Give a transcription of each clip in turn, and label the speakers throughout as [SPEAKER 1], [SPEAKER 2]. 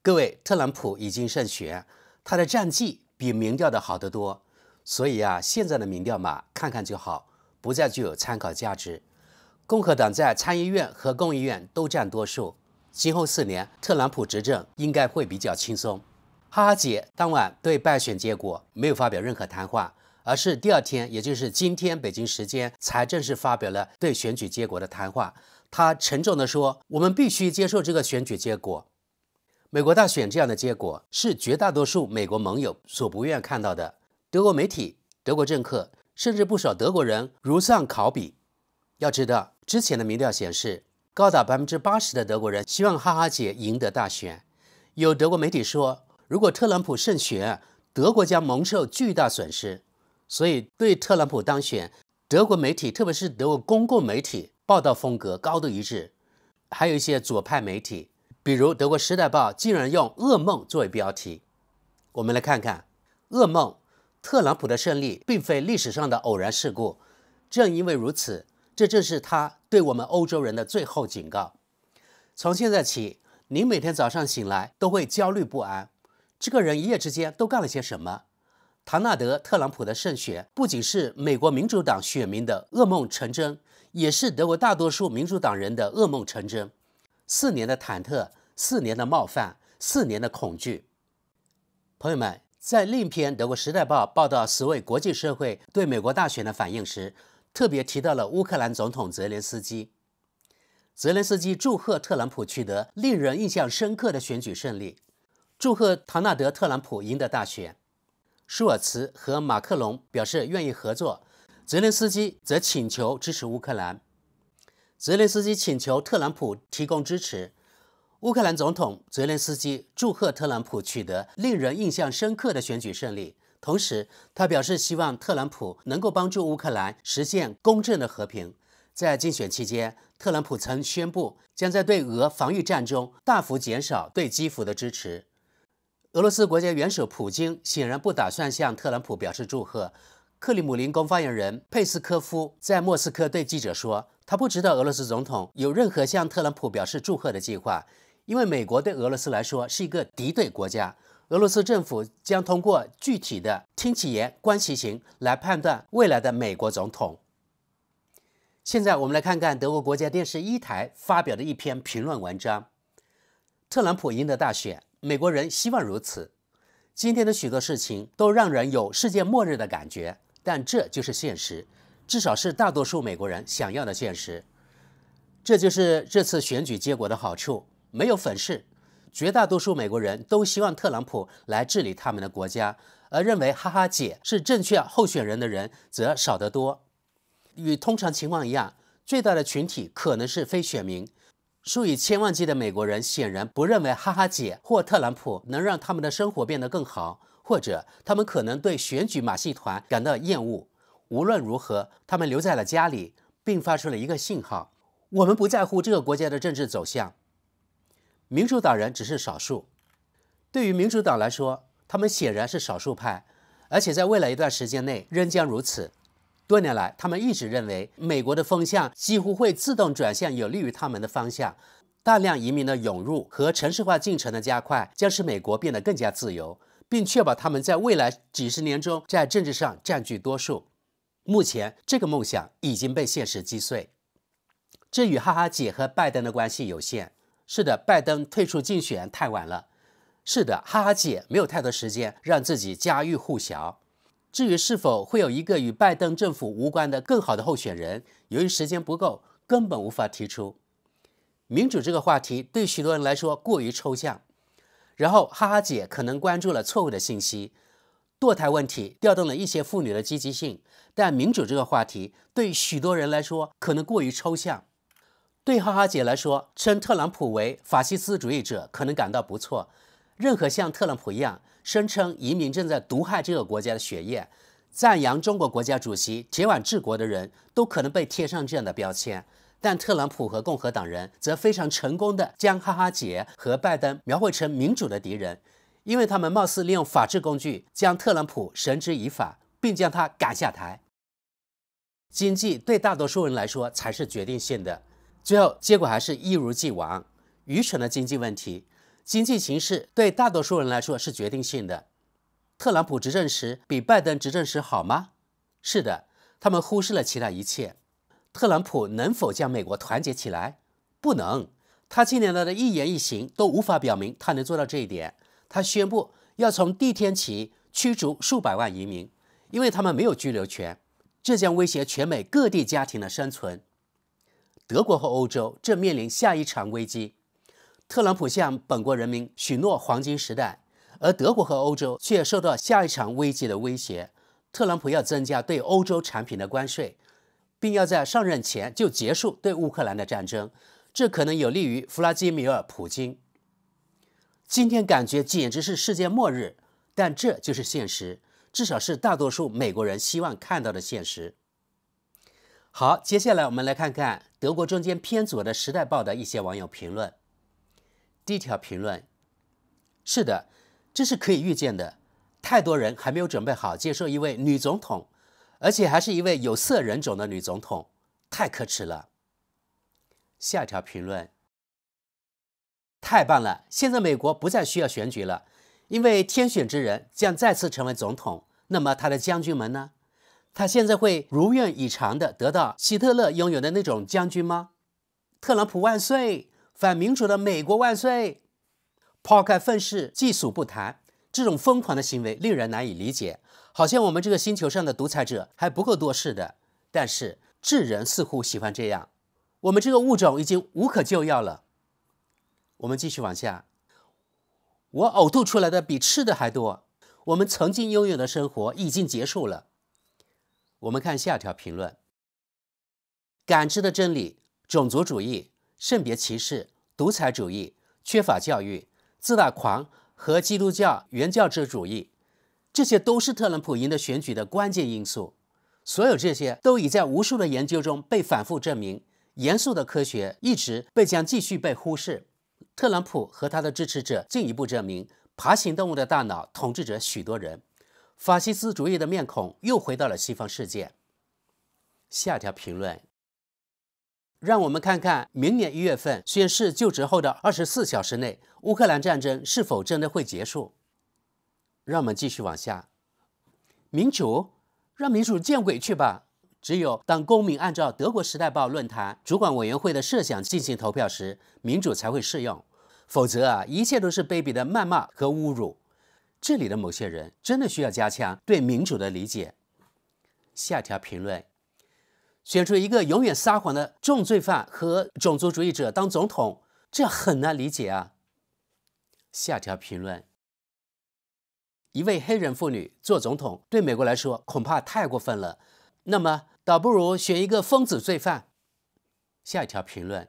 [SPEAKER 1] 各位，特朗普已经胜选，他的战绩比民调的好得多，所以现在的民调嘛，看看就好，不再具有参考价值。共和党在参议院和众议院都占多数，今后4年特朗普执政应该会比较轻松。哈哈姐当晚对败选结果没有发表任何谈话，而是第二天，也就是今天北京时间才正式发表了对选举结果的谈话。他沉重地说：“我们必须接受这个选举结果。”美国大选这样的结果是绝大多数美国盟友所不愿看到的。德国媒体、德国政客，甚至不少德国人如丧考妣。要知道，之前的民调显示，高达80%的德国人希望哈哈姐赢得大选。有德国媒体说，如果特朗普胜选，德国将蒙受巨大损失。所以，对特朗普当选，德国媒体，特别是德国公共媒体，报道风格高度一致。还有一些左派媒体，比如德国《时代报》竟然用“噩梦”作为标题。我们来看看，噩梦，特朗普的胜利并非历史上的偶然事故。正因为如此，这正是他对我们欧洲人的最后警告。从现在起，您每天早上醒来都会焦虑不安。这个人一夜之间都干了些什么？唐纳德·特朗普的胜选不仅是美国民主党选民的噩梦成真，也是德国大多数民主党人的噩梦成真。4年的忐忑，4年的冒犯，4年的恐惧。朋友们，在另一篇德国《时代报》报道10位国际社会对美国大选的反应时，特别提到了乌克兰总统泽连斯基。泽连斯基祝贺特朗普取得令人印象深刻的选举胜利，祝贺唐纳德·特朗普赢得大选。舒尔茨和马克龙表示愿意合作，泽连斯基则请求支持乌克兰。泽连斯基请求特朗普提供支持。乌克兰总统泽连斯基祝贺特朗普取得令人印象深刻的选举胜利，同时他表示希望特朗普能够帮助乌克兰实现公正的和平。在竞选期间，特朗普曾宣布将在对俄防御战中大幅减少对基辅的支持。俄罗斯国家元首普京显然不打算向特朗普表示祝贺。克里姆林宫发言人佩斯科夫在莫斯科对记者说，他不知道俄罗斯总统有任何向特朗普表示祝贺的计划，因为美国对俄罗斯来说是一个敌对国家。俄罗斯政府将通过具体的听其言观其行来判断未来的美国总统。现在我们来看看德国国家电视1台发表的一篇评论文章：特朗普赢得大选，美国人希望如此。今天的许多事情都让人有世界末日的感觉，但这就是现实，至少是大多数美国人想要的现实。这就是这次选举结果的好处，没有粉饰。绝大多数美国人都希望特朗普来治理他们的国家，而认为哈哈姐是正确候选人的人则少得多。与通常情况一样，最大的群体可能是非选民。数以千万计的美国人显然不认为哈哈姐或特朗普能让他们的生活变得更好，或者他们可能对选举马戏团感到厌恶。无论如何，他们留在了家里，并发出了一个信号：我们不在乎这个国家的政治走向。民主党人只是少数。对于民主党来说，他们显然是少数派，而且在未来一段时间内仍将如此。多年来，他们一直认为美国的风向几乎会自动转向有利于他们的方向。大量移民的涌入和城市化进程的加快将使美国变得更加自由，并确保他们在未来几十年中在政治上占据多数。目前，这个梦想已经被现实击碎。这与哈哈姐和拜登的关系有限。是的，拜登退出竞选太晚了。是的，哈哈姐没有太多时间让自己家喻户晓。至于是否会有一个与拜登政府无关的更好的候选人，由于时间不够，根本无法提出。民主这个话题对许多人来说过于抽象。然后哈哈姐可能关注了错误的信息。堕胎问题调动了一些妇女的积极性，但民主这个话题对许多人来说可能过于抽象。对哈哈姐来说，称特朗普为法西斯主义者可能感到不错。任何像特朗普一样声称移民正在毒害这个国家的血液，赞扬中国国家主席铁腕治国的人都可能被贴上这样的标签。但特朗普和共和党人则非常成功地将哈哈姐和拜登描绘成民主的敌人，因为他们貌似利用法治工具将特朗普绳之以法，并将他赶下台。经济对大多数人来说才是决定性的，最后结果还是一如既往。愚蠢的经济问题，经济形势对大多数人来说是决定性的。特朗普执政时比拜登执政时好吗？是的，他们忽视了其他一切。特朗普能否将美国团结起来？不能。他近年来的一言一行都无法表明他能做到这一点。他宣布要从第一天起驱逐数百万移民，因为他们没有居留权，这将威胁全美各地家庭的生存。德国和欧洲正面临下一场危机。特朗普向本国人民许诺黄金时代，而德国和欧洲却受到下一场危机的威胁。特朗普要增加对欧洲产品的关税，并要在上任前就结束对乌克兰的战争，这可能有利于弗拉基米尔·普京。今天感觉简直是世界末日，但这就是现实，至少是大多数美国人希望看到的现实。好，接下来我们来看看德国中间偏左的《时代报》的一些网友评论。第一条评论：是的，这是可以预见的，太多人还没有准备好接受一位女总统，而且还是一位有色人种的女总统，太可耻了。下一条评论：太棒了，现在美国不再需要选举了，因为天选之人将再次成为总统。那么他的将军们呢？他现在会如愿以偿地得到希特勒拥有的那种将军吗？特朗普万岁！反民主的美国万岁！抛开愤世嫉俗不谈，这种疯狂的行为令人难以理解，好像我们这个星球上的独裁者还不够多似的。但是智人似乎喜欢这样，我们这个物种已经无可救药了。我们继续往下，我呕吐出来的比吃的还多，我们曾经拥有的生活已经结束了。我们看下条评论：感知的真理、种族主义、性别歧视、独裁主义、缺乏教育、自大狂和基督教原教旨主义，这些都是特朗普赢得选举的关键因素。所有这些都已在无数的研究中被反复证明，严肃的科学一直将继续被忽视。特朗普和他的支持者进一步证明，爬行动物的大脑统治着许多人，法西斯主义的面孔又回到了西方世界。下条评论：让我们看看明年1月份宣誓就职后的24小时内，乌克兰战争是否真的会结束。让我们继续往下。民主？让民主见鬼去吧！只有当公民按照德国《时代报》论坛主管委员会的设想进行投票时，民主才会适用，否则一切都是卑鄙的谩骂和侮辱。这里的某些人真的需要加强对民主的理解。下条评论：选出一个永远撒谎的重罪犯和种族主义者当总统，这很难理解啊。下条评论：一位黑人妇女做总统对美国来说恐怕太过分了，那么倒不如选一个疯子罪犯。下一条评论：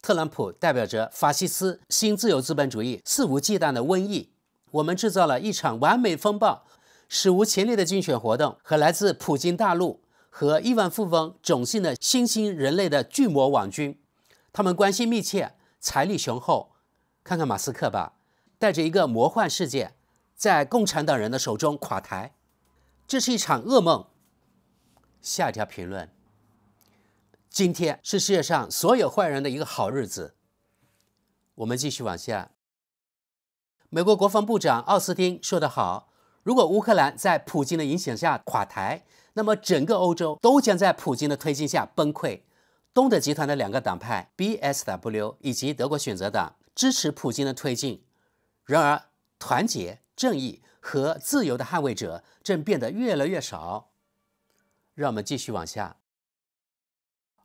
[SPEAKER 1] 特朗普代表着法西斯新自由资本主义肆无忌惮的瘟疫，我们制造了一场完美风暴，史无前例的竞选活动和来自普京大陆和亿万富翁种姓的新兴人类的巨魔网军，他们关系密切，财力雄厚。看看马斯克吧，带着一个魔幻世界，在共产党人的手中垮台，这是一场噩梦。下一条评论：今天是世界上所有坏人的一个好日子。我们继续往下。美国国防部长奥斯汀说得好，如果乌克兰在普京的影响下垮台，那么整个欧洲都将在普京的推进下崩溃。东德集团的2个党派 BSW 以及德国选择党支持普京的推进，然而团结、正义和自由的捍卫者正变得越来越少。让我们继续往下。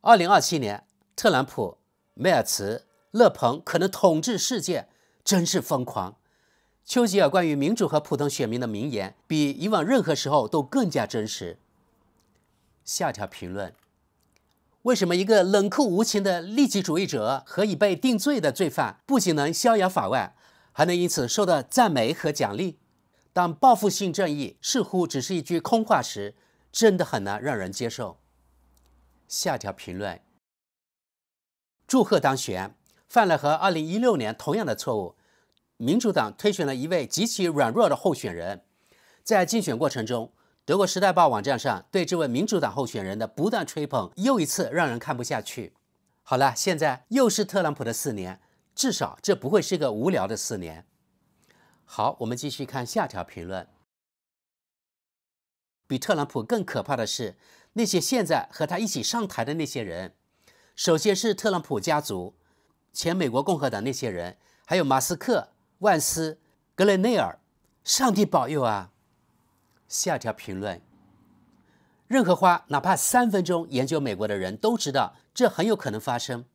[SPEAKER 1] 2027年，特朗普、梅尔茨、勒庞可能统治世界，真是疯狂。丘吉尔关于民主和普通选民的名言，比以往任何时候都更加真实。下条评论：为什么一个冷酷无情的利己主义者和已被定罪的罪犯不仅能逍遥法外，还能因此受到赞美和奖励？当报复性正义似乎只是一句空话时，真的很难让人接受。下条评论：祝贺当选，犯了和2016年同样的错误。民主党推选了一位极其软弱的候选人，在竞选过程中，德国《时代报》网站上对这位民主党候选人的不断吹捧，又一次让人看不下去。好了，现在又是特朗普的4年，至少这不会是个无聊的4年。好，我们继续看下条评论。比特朗普更可怕的是那些现在和他一起上台的那些人。首先是特朗普家族，前美国共和党那些人，还有马斯克、万斯、格雷内尔，上帝保佑啊！下条评论。任何花哪怕3分钟研究美国的人都知道这很有可能发生，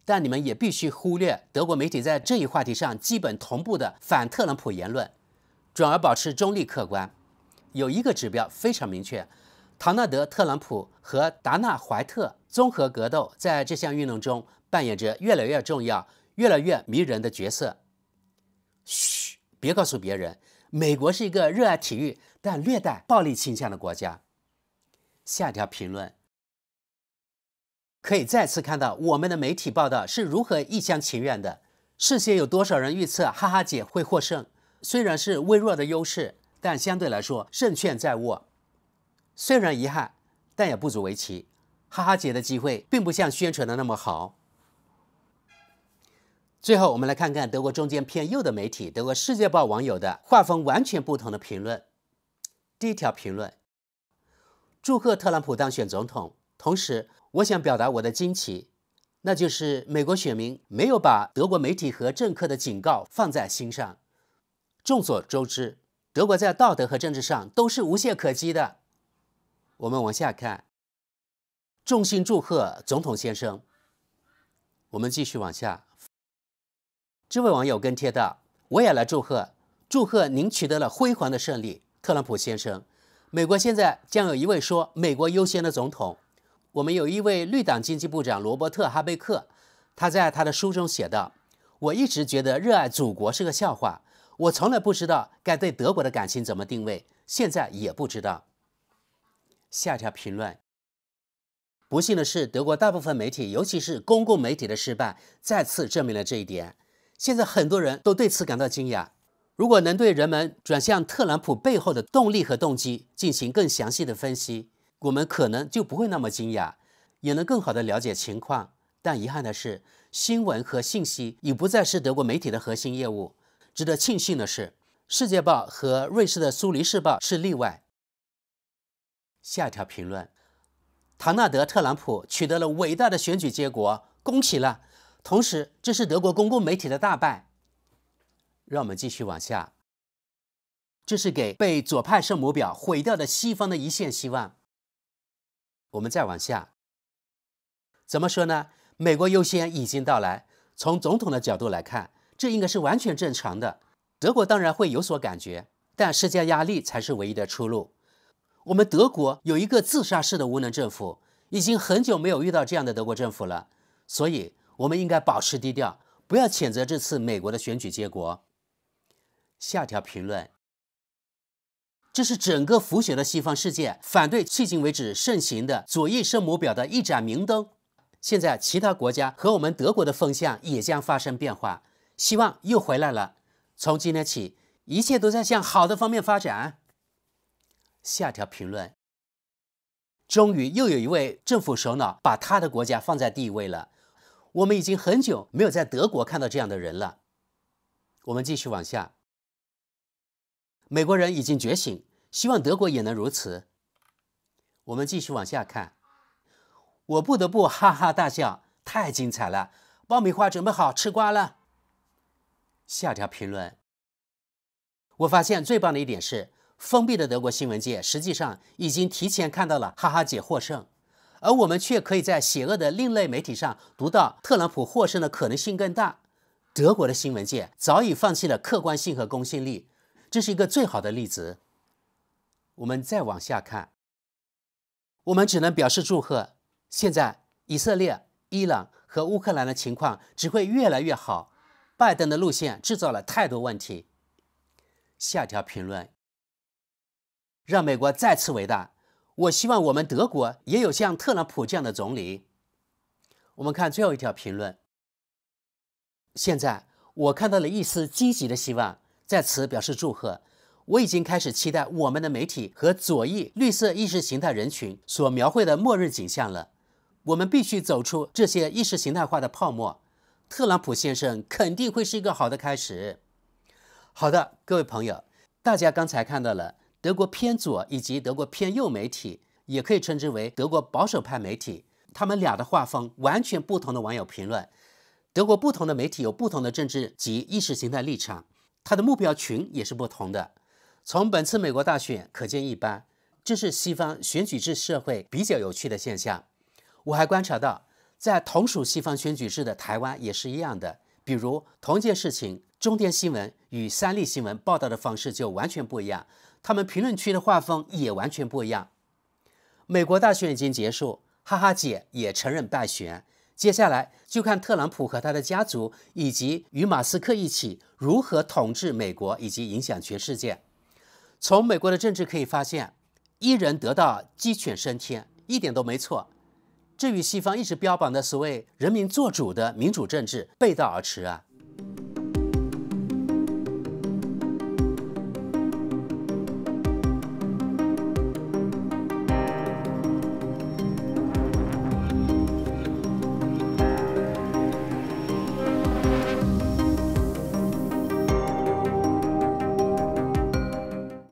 [SPEAKER 1] 但你们也必须忽略德国媒体在这一话题上基本同步的反特朗普言论，转而保持中立客观。有一个指标非常明确，唐纳德·特朗普和达纳·怀特综合格斗在这项运动中扮演着越来越重要、越来越迷人的角色。嘘，别告诉别人，美国是一个热爱体育但略带暴力倾向的国家。下条评论。可以再次看到我们的媒体报道是如何一厢情愿的。事先有多少人预测哈哈姐会获胜？虽然是微弱的优势，但相对来说胜券在握。虽然遗憾，但也不足为奇。哈哈姐的机会并不像宣传的那么好。最后，我们来看看德国中间偏右的媒体德国世界报网友的画风完全不同的评论。第一条评论：祝贺特朗普当选总统，同时我想表达我的惊奇，那就是美国选民没有把德国媒体和政客的警告放在心上。众所周知，德国在道德和政治上都是无懈可击的。我们往下看，衷心祝贺总统先生。我们继续往下，这位网友跟贴道：我也来祝贺您取得了辉煌的胜利，特朗普先生。美国现在将有一位说美国优先的总统。我们有一位绿党经济部长罗伯特·哈贝克，他在他的书中写道：我一直觉得热爱祖国是个笑话，我从来不知道该对德国的感情怎么定位，现在也不知道。下条评论。不幸的是，德国大部分媒体，尤其是公共媒体的失败，再次证明了这一点。现在很多人都对此感到惊讶。如果能对人们转向特朗普背后的动力和动机进行更详细的分析，我们可能就不会那么惊讶，也能更好地了解情况。但遗憾的是，新闻和信息已不再是德国媒体的核心业务。值得庆幸的是，《世界报》和瑞士的苏黎世报是例外。下一条评论：唐纳德·特朗普取得了伟大的选举结果，恭喜了！同时，这是德国公共媒体的大败。让我们继续往下，这是给被左派圣母婊毁掉的西方的一线希望。我们再往下，怎么说呢？美国优先已经到来。从总统的角度来看，这应该是完全正常的。德国当然会有所感觉，但施加压力才是唯一的出路。我们德国有一个自杀式的无能政府，已经很久没有遇到这样的德国政府了。所以，我们应该保持低调，不要谴责这次美国的选举结果。下条评论：这是整个腐朽的西方世界反对迄今为止盛行的左翼圣母婊的一盏明灯。现在其他国家和我们德国的风向也将发生变化，希望又回来了。从今天起，一切都在向好的方面发展。下条评论：终于又有一位政府首脑把他的国家放在第一位了。我们已经很久没有在德国看到这样的人了。我们继续往下，美国人已经觉醒，希望德国也能如此。我们继续往下看，我不得不哈哈大笑，太精彩了！爆米花准备好吃瓜了。下条评论：我发现最棒的一点是，封闭的德国新闻界实际上已经提前看到了哈哈姐获胜，而我们却可以在邪恶的另类媒体上读到特朗普获胜的可能性更大。德国的新闻界早已放弃了客观性和公信力，这是一个最好的例子。我们再往下看，我们只能表示祝贺。现在以色列、伊朗和乌克兰的情况只会越来越好。拜登的路线制造了太多问题。下条评论：让美国再次伟大。我希望我们德国也有像特朗普这样的总理。我们看最后一条评论：现在我看到了一丝积极的希望，在此表示祝贺。我已经开始期待我们的媒体和左翼绿色意识形态人群所描绘的末日景象了。我们必须走出这些意识形态化的泡沫。特朗普先生肯定会是一个好的开始。好的，各位朋友，大家刚才看到了德国偏左以及德国偏右媒体，也可以称之为德国保守派媒体，他们俩的画风完全不同的网友评论。德国不同的媒体有不同的政治及意识形态立场，它的目标群也是不同的。从本次美国大选可见一斑，这是西方选举制社会比较有趣的现象。我还观察到，在同属西方选举制的台湾也是一样的。比如同一件事情，中天新闻与三立新闻报道的方式就完全不一样，他们评论区的画风也完全不一样。美国大选已经结束，哈哈姐也承认败选，接下来就看特朗普和他的家族以及与马斯克一起如何统治美国以及影响全世界。从美国的政治可以发现，一人得道鸡犬升天，一点都没错。这与西方一直标榜的所谓人民做主的民主政治背道而驰啊！